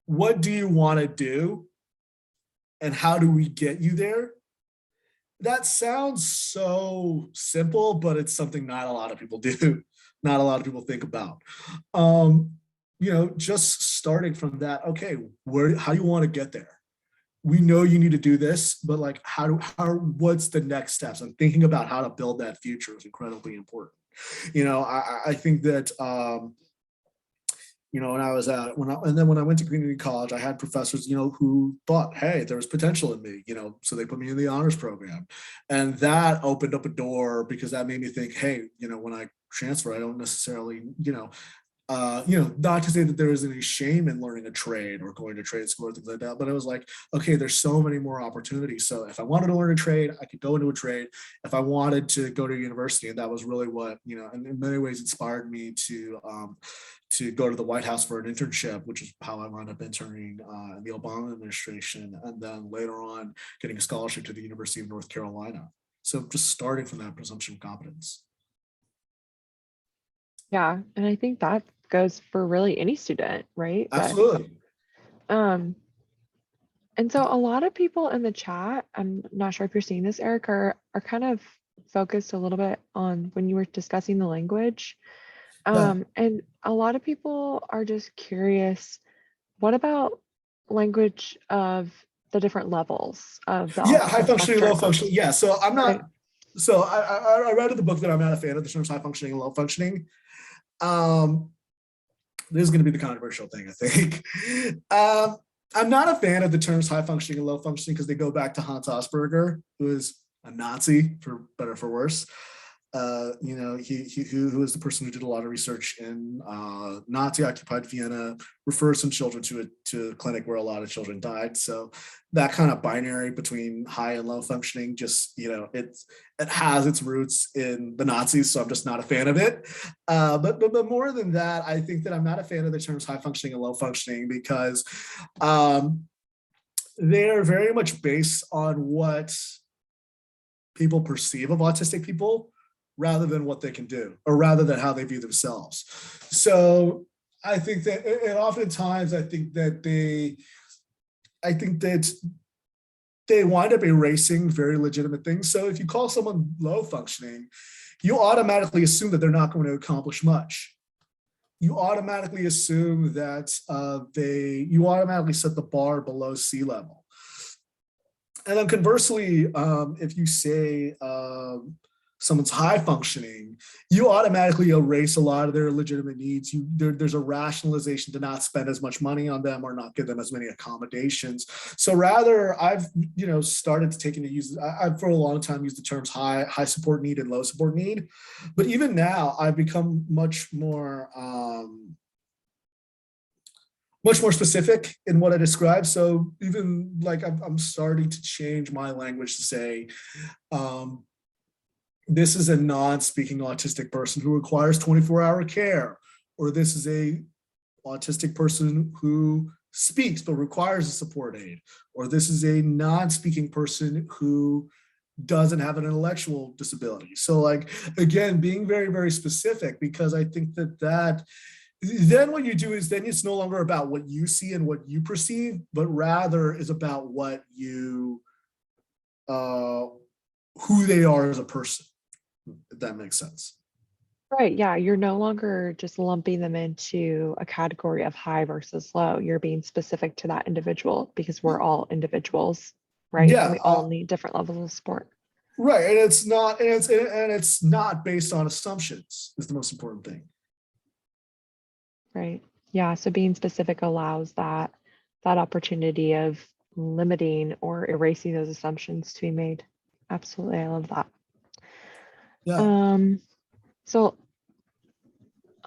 what do you want to do? And how do we get you there? That sounds so simple, but it's something not a lot of people do. Not a lot of people think about. Just starting from that, okay, how do you want to get there? We know you need to do this, but like, what's the next steps? And thinking about how to build that future is incredibly important. I think that, when I was when I went to community college, I had professors, who thought, hey, there was potential in me, so they put me in the honors program. And that opened up a door because that made me think, hey, when I transfer, I don't necessarily, not to say that there isn't any shame in learning a trade or going to trade school or things like that, but I was like, okay, there's so many more opportunities. So if I wanted to learn a trade, I could go into a trade. If I wanted to go to university, and that was really what, and in many ways inspired me to go to the White House for an internship, which is how I wound up interning in the Obama administration, and then later on getting a scholarship to the University of North Carolina. So just starting from that presumption of competence. Yeah, and I think that goes for really any student, right? Absolutely. And so a lot of people in the chat, I'm not sure if you're seeing this, Eric, are kind of focused a little bit on when you were discussing the language. And a lot of people are just curious, what about language of the different levels of the high autism functioning, low spectrum? functioning. Yeah, so I'm not. Right. So I read in the book that I'm not a fan of the terms high functioning and low functioning. This is going to be the controversial thing, I think. I'm not a fan of the terms high functioning and low functioning because they go back to Hans Asperger, who is a Nazi, for better or for worse. Who was the person who did a lot of research in Nazi-occupied Vienna, referred some children to a clinic where a lot of children died. So that kind of binary between high and low functioning, just it has its roots in the Nazis. So I'm just not a fan of it. But more than that, I think that I'm not a fan of the terms high functioning and low functioning because they're very much based on what people perceive of autistic people, rather than what they can do, or rather than how they view themselves. So I think that, and oftentimes I think that they wind up erasing very legitimate things. So if you call someone low functioning, you automatically assume that they're not going to accomplish much. You automatically assume that you automatically set the bar below sea level. And then conversely, if you say, someone's high functioning, you automatically erase a lot of their legitimate needs. There's a rationalization to not spend as much money on them or not give them as many accommodations. So rather, I've started to I've for a long time used the terms high support need and low support need, but even now I've become much more specific in what I describe. So even like I'm starting to change my language to say, this is a non-speaking autistic person who requires 24-hour care, or this is a autistic person who speaks but requires a support aid, or this is a non-speaking person who doesn't have an intellectual disability. So like, again, being very, very specific, because I think that then what you do is then it's no longer about what you see and what you perceive, but rather is about what who they are as a person, if that makes sense. Right. Yeah. You're no longer just lumping them into a category of high versus low. You're being specific to that individual because we're all individuals, right? And Yeah, we all need different levels of support. right. And it's not based on assumptions is the most important thing. Right. Yeah. So being specific allows that opportunity of limiting or erasing those assumptions to be made. Absolutely. I love that. Yeah. So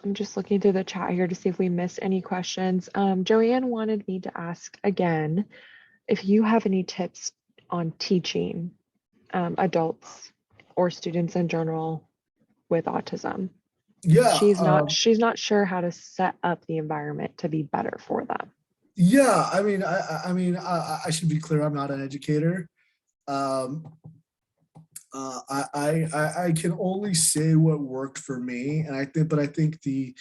I'm just looking through the chat here to see if we missed any questions. Joanne wanted me to ask again if you have any tips on teaching adults or students in general with autism. Yeah. She's not sure how to set up the environment to be better for them. Yeah. I should be clear. I'm not an educator. Um, I can only say what worked for me, and I think the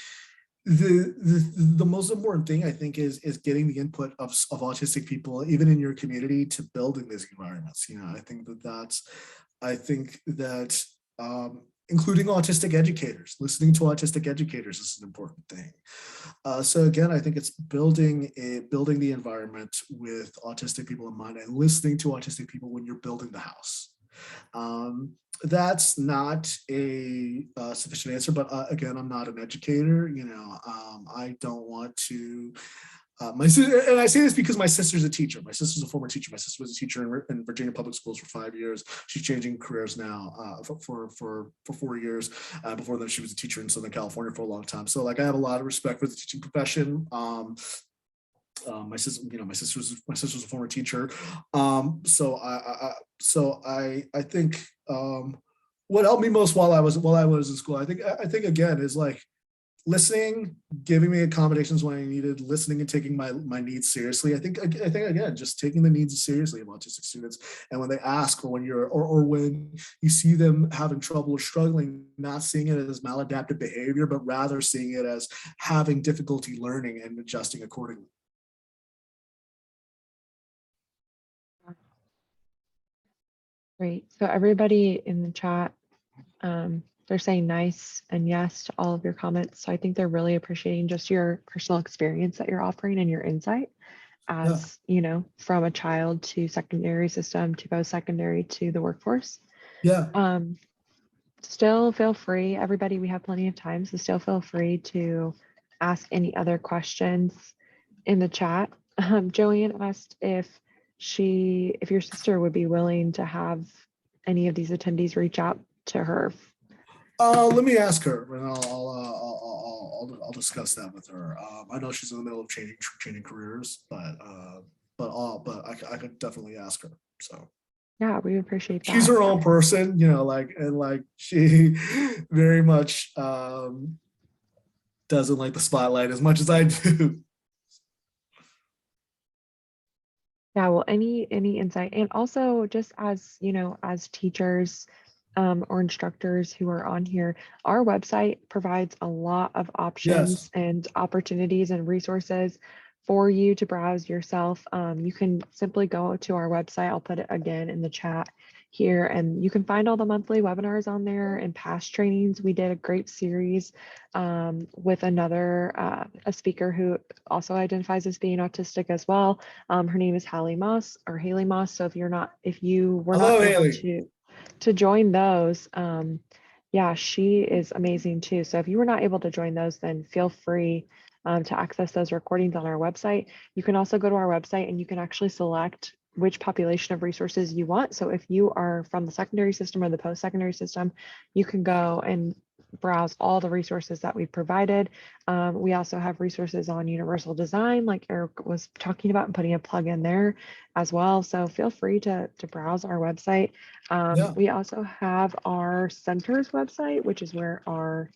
most important thing I think is getting the input of autistic people, even in your community, to building these environments. I think that including autistic educators, listening to autistic educators is an important thing. So again, I think it's building the environment with autistic people in mind and listening to autistic people when you're building the house. That's not a sufficient answer, but again, I'm not an educator. I don't want to. And I say this because my sister's a teacher. My sister's a former teacher. My sister was a teacher in Virginia public schools for 5 years. She's changing careers now for 4 years. Before that, she was a teacher in Southern California for a long time. So, like, I have a lot of respect for the teaching profession. My sister, my sister's a former teacher. So I think what helped me most while I was in school, I think again is like listening, giving me accommodations when I needed, listening and taking my needs seriously. I think again, just taking the needs seriously of autistic students. And when they ask, or when when you see them having trouble or struggling, not seeing it as maladaptive behavior, but rather seeing it as having difficulty learning and adjusting accordingly. Great. So everybody in the chat, they're saying nice and yes to all of your comments. So I think they're really appreciating just your personal experience that you're offering and your insight as, from a child to secondary system to post-secondary to the workforce. Yeah. Still feel free, everybody, we have plenty of time, so still feel free to ask any other questions in the chat. Joanne asked if your sister would be willing to have any of these attendees reach out to her. Let me ask her, and I'll discuss that with her. I know she's in the middle of changing careers, but I could definitely ask her. So yeah, we appreciate that. She's her own person, and she very much doesn't like the spotlight as much as I do. Yeah, well, any insight, and also just as as teachers or instructors who are on here, our website provides a lot of options and opportunities and resources for you to browse yourself. You can simply go to our website. I'll put it again in the chat here, and you can find all the monthly webinars on there and past trainings. We did a great series with another a speaker who also identifies as being autistic as well. Her name is Haley Moss. So if you were not able to join those, yeah, she is amazing too. So if you were not able to join those, then feel free to access those recordings on our website. You can also go to our website and you can actually select which population of resources you want. So if you are from the secondary system or the post-secondary system, you can go and browse all the resources that we've provided. We also have resources on universal design, like Eric was talking about, and putting a plug in there as well. So feel free to browse our website. We also have our center's website, which is where I'll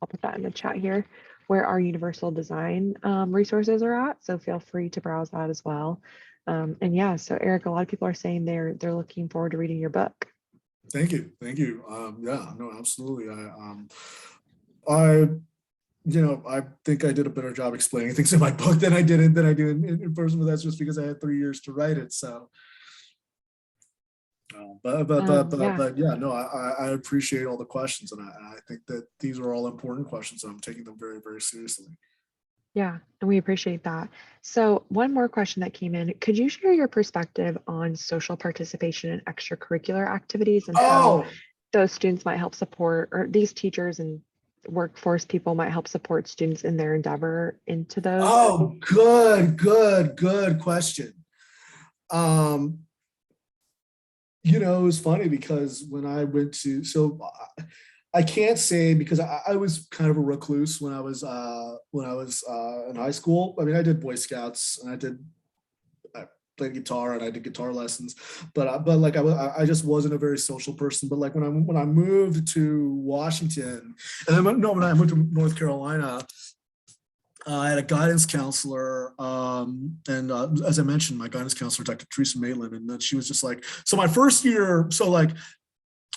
put that in the chat here, where our universal design resources are at. So feel free to browse that as well. And yeah, so Eric, a lot of people are saying they're looking forward to reading your book. Thank you. Yeah, no, absolutely. I think I did a better job explaining things in my book than I do in person, but that's just because I had 3 years to write it. So Yeah, But yeah, no, I appreciate all the questions, and I think that these are all important questions, and I'm taking them very, very seriously. yeah, and we appreciate that. So one more question that came in, could you share your perspective on social participation in extracurricular activities and how Oh, those students might help support, or these teachers and workforce people might help support students in their endeavor into those? oh, good question. Um, it was funny because when I went to, I can't say because I was kind of a recluse when I was in high school. I mean, I did Boy Scouts and I played guitar and I did guitar lessons, but like I just wasn't a very social person. But like when I moved to Washington, and then when I moved to North Carolina, I had a guidance counselor, and as I mentioned, my guidance counselor, Dr. Teresa Maitland, and then she was just like, so my first year, so like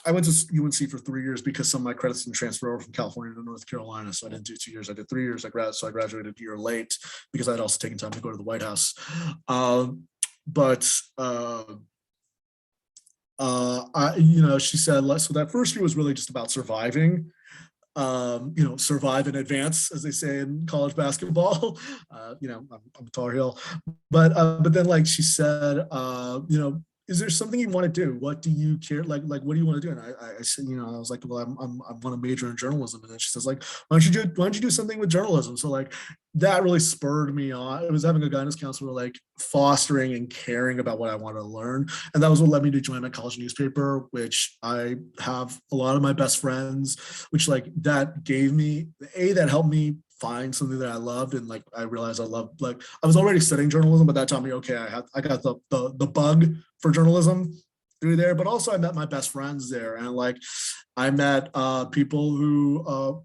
I went to UNC for 3 years because some of my credits didn't transfer over from California to North Carolina, so I didn't do 2 years. I did 3 years. So I graduated a year late because I'd also taken time to go to the White House. But she said, so that first year was really just about surviving. Survive and advance, as they say in college basketball. I'm a Tar Heel, but then like she said, is there something you want to do? What do you care? Like, what do you want to do? And I said, I was like, well, I want to major in journalism. And then she says, like, why don't you do something with journalism? So like, that really spurred me on. It was having a guidance counselor, like fostering and caring about what I wanted to learn. And that was what led me to join my college newspaper, which I have a lot of my best friends, which like that gave me, that helped me find something that I loved. And like, I realized I loved, like, I was already studying journalism, but that taught me, okay, I got the bug for journalism through there. But also I met my best friends there. And like, I met people who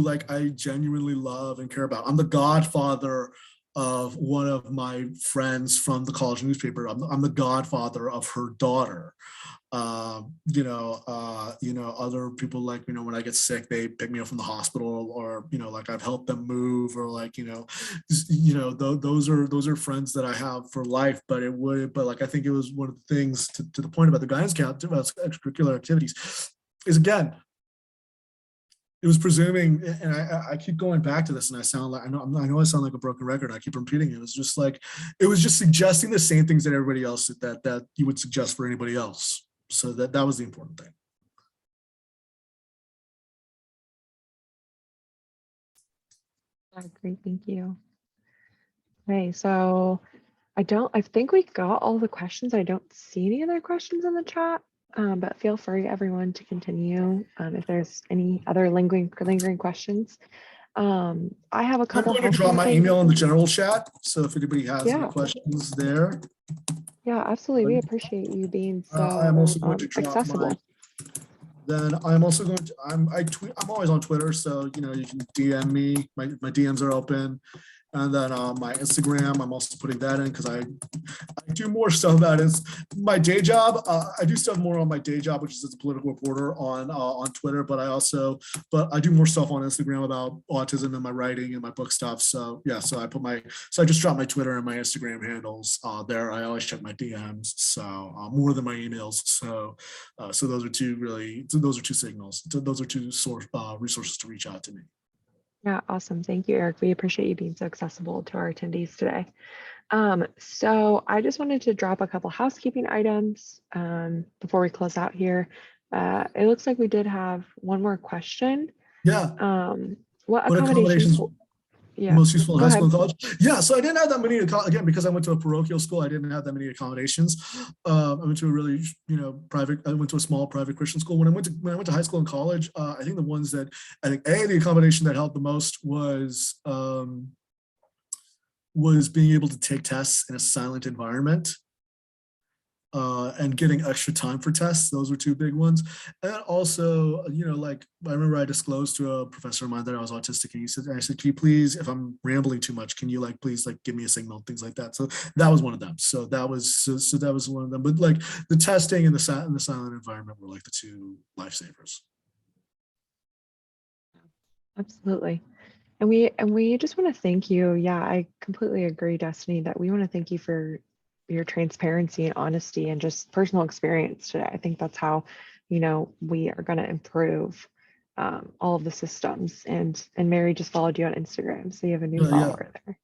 like I genuinely love and care about. I'm the godfather of one of my friends from the college newspaper. I'm the godfather of her daughter. Other people, like, when I get sick, they pick me up from the hospital, or, like I've helped them move, or like, those are friends that I have for life. But like, I think it was one of the things to the point about the guidance count, about extracurricular activities, is again, it was presuming, and I keep going back to this, and I sound like, I know I sound like a broken record. I keep repeating it. It was just suggesting the same things that everybody else that you would suggest for anybody else. So that was the important thing. Great, thank you. Okay, so I think we got all the questions. I don't see any other questions in the chat, but feel free, everyone, to continue if there's any other lingering questions. I have a I'm couple going to drop my housekeeping. email in the general chat. So if anybody has any Yeah, questions there. yeah, absolutely. We appreciate you being I'm so also going to drop accessible. then I'm also going to, I'm always on Twitter. So, you can DM me, my DMs are open. And then my Instagram, I'm also putting that in because I do more stuff about it. My day job. I do stuff more on my day job, which is as a political reporter on Twitter. But I do more stuff on Instagram about autism and my writing and my book stuff. So yeah, so I just dropped my Twitter and my Instagram handles there. I always check my DMs, so more than my emails. So those are two signals. Those are two resources to reach out to me. Yeah, awesome. Thank you, Eric. We appreciate you being so accessible to our attendees today. So I just wanted to drop a couple housekeeping items before we close out here. It looks like we did have one more question. Yeah. What What accommodations yeah, most useful in go high school ahead. and college? Yeah, so I didn't have that many, again, because I went to a parochial school, I didn't have that many accommodations. I went to a really, I went to a small private Christian school. When I went to high school and college, I think the ones that, the accommodation that helped the most was being able to take tests in a silent environment. And getting extra time for tests. Those were two big ones. And also, like I remember I disclosed to a professor of mine that I was autistic, and I said, can you please, if I'm rambling too much, can you please give me a signal, things like that. So that was one of them. So that was one of them. But like the testing and the silent environment were like the two lifesavers. Absolutely. And we just want to thank you. Yeah, I completely agree, Destiny, that we want to thank you for your transparency and honesty and just personal experience today. I think that's how, we are going to improve all of the systems. And Mary just followed you on Instagram, so you have a new Yeah, follower there.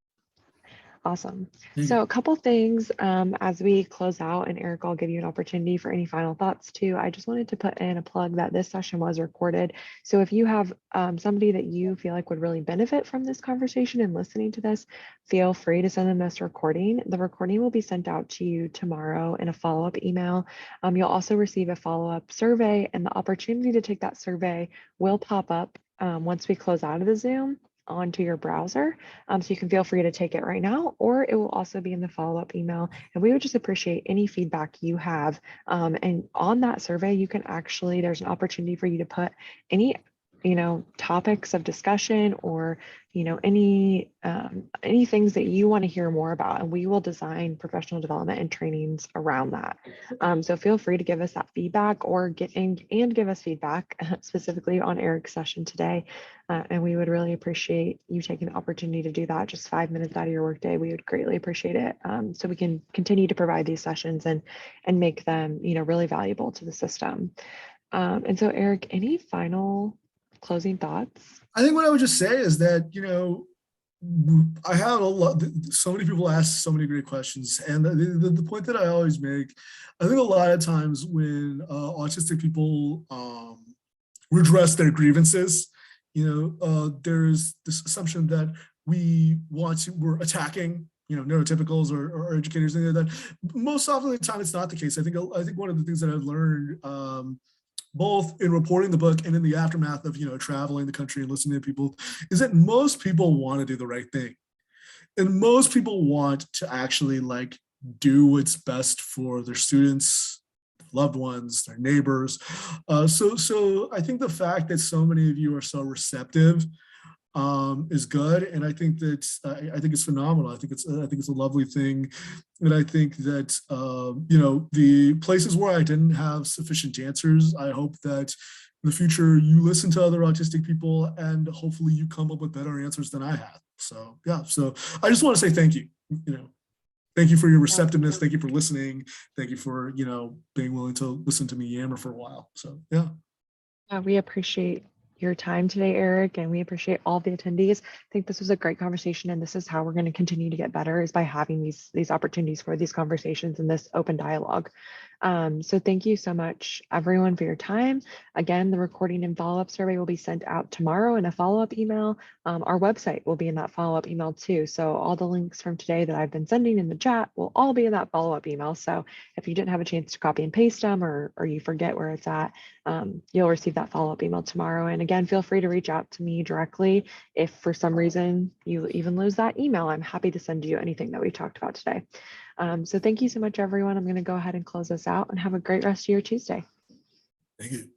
Awesome. thank So you. a couple things as we close out, and Eric, I'll give you an opportunity for any final thoughts too. I just wanted to put in a plug that this session was recorded. So if you have somebody that you feel like would really benefit from this conversation and listening to this, feel free to send them this recording. The recording will be sent out to you tomorrow in a follow-up email. You'll also receive a follow-up survey, and the opportunity to take that survey will pop up once we close out of the Zoom onto your browser. So you can feel free to take it right now, or it will also be in the follow-up email. And we would just appreciate any feedback you have. And on that survey, you can actually, there's an opportunity for you to put any topics of discussion or any things that you want to hear more about, and we will design professional development and trainings around that. So feel free to give us that feedback or give us feedback specifically on Eric's session today, and we would really appreciate you taking the opportunity to do that. Just 5 minutes out of your workday, we would greatly appreciate it, so we can continue to provide these sessions and make them really valuable to the system. And so Eric, any final closing thoughts? I think what I would just say is that, I have so many people ask so many great questions. And the point that I always make, I think a lot of times when autistic people redress their grievances, there's this assumption that we're attacking, neurotypicals or educators, and that most often the time it's not the case. I think one of the things that I've learned both in reporting the book and in the aftermath of traveling the country and listening to people is that most people want to do the right thing, and most people want to actually do what's best for their students, loved ones, their neighbors. So I think the fact that so many of you are so receptive is good, and I think that I think it's phenomenal. I think it's a lovely thing, and I think that the places where I didn't have sufficient answers, I hope that in the future you listen to other autistic people and hopefully you come up with better answers than I have. So yeah, so I just want to say thank you. Thank you for your receptiveness. Thank you for listening. Thank you for being willing to listen to me yammer for a while. So yeah. We appreciate your time today, Eric, and we appreciate all the attendees. I think this was a great conversation, and this is how we're going to continue to get better, is by having these opportunities for these conversations and this open dialogue. So thank you so much, everyone, for your time. Again, the recording and follow-up survey will be sent out tomorrow in a follow-up email. Our website will be in that follow-up email too. So all the links from today that I've been sending in the chat will all be in that follow-up email. So if you didn't have a chance to copy and paste them, or you forget where it's at, you'll receive that follow-up email tomorrow. And again, feel free to reach out to me directly if for some reason you even lose that email. I'm happy to send you anything that we talked about today. So thank you so much, everyone. I'm going to go ahead and close this out, and have a great rest of your Tuesday. Thank you.